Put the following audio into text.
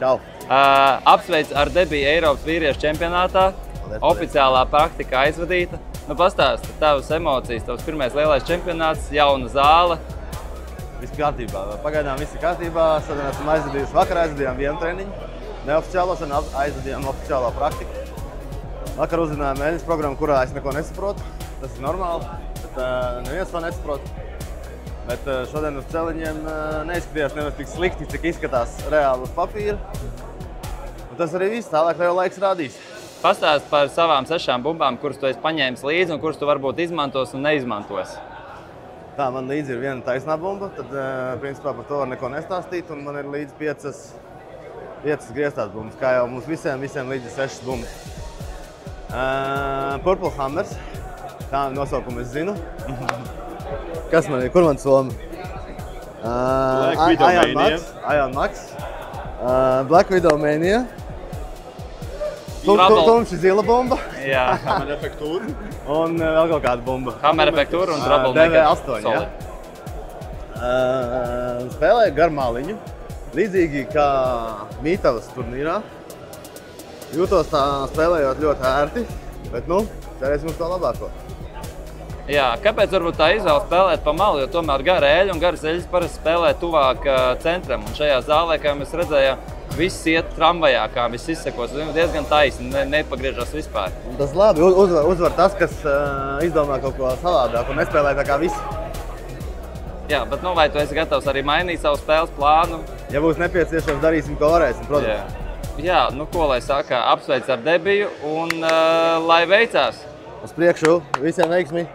Čau! Apsveic ar debiju Eiropas vīriešu čempionātā. Oficiālā praktika aizvadīta. Nu, pastāsti tavas emocijas, tavs pirmais lielais čempionāts, jauna zāle. Viss kārtībā. Pagaidām viss ir kārtībā. Šodien esam aizvadījuši, vakar aizvadījām vienu treniņu. Neoficiālo, šodien aizvadījām oficiālā praktika. Vakar uzzinājām mēģinājums programmu, kurā es neko nesaprotu. Tas ir normāli, bet neviens to nesaprot. Bet šodien uz celiņiem neizskatījās nemaz tik slikti, cik izskatās reāli uz papīra. Un tas arī viss, tālāk jau laiks rādīs. Pastāst par savām 6 bumbām, kuras tu esi paņēmis līdzi un kuras tu varbūt izmantos un neizmantos. Tā, man līdzi ir viena taisnā bumba, tad principā par to var neko nestāstīt. Un man ir līdzi 5 grieztās bumbas, kā jau mums visiem līdzi 6 bumbas. Purple Hammers, tā nosaukumu es zinu. Kas man ir? Kur man soma? Ion Max, Black Widow Mania, tumši zila bumba. Jā. Hammer efektūra. Un vēl kaut kāda bumba. Hammer efektūra un Troublemaker. DV8, jā. Spēlēju gar maliņu, līdzīgi kā Mītavas turnīrā. Jūtos tā spēlējot ļoti ērti, bet cerēsim uz to labāko. Jā, kāpēc varbūt tā izvēle spēlēt pa malu, jo tomēr gara eļļa un garas eļļas parasti spēlē tuvāk centram. Un šajā zālē, kā mēs redzējām, viss iet tramvajā, kā viss izsekos, diezgan taisni, nepagriežas vispār. Tas labi, uzvar tas, kas izdomā kaut ko savādāk un nespēlē tā kā visi. Jā, bet vai tu esi gatavs arī mainīt savu spēles plānu? Ja būs nepieciešams, darīsim, ko varēsim, protams. Jā, ko lai saka, apsveic ar debiju un lai veicās! Uz priekšu, visiem veiksmi!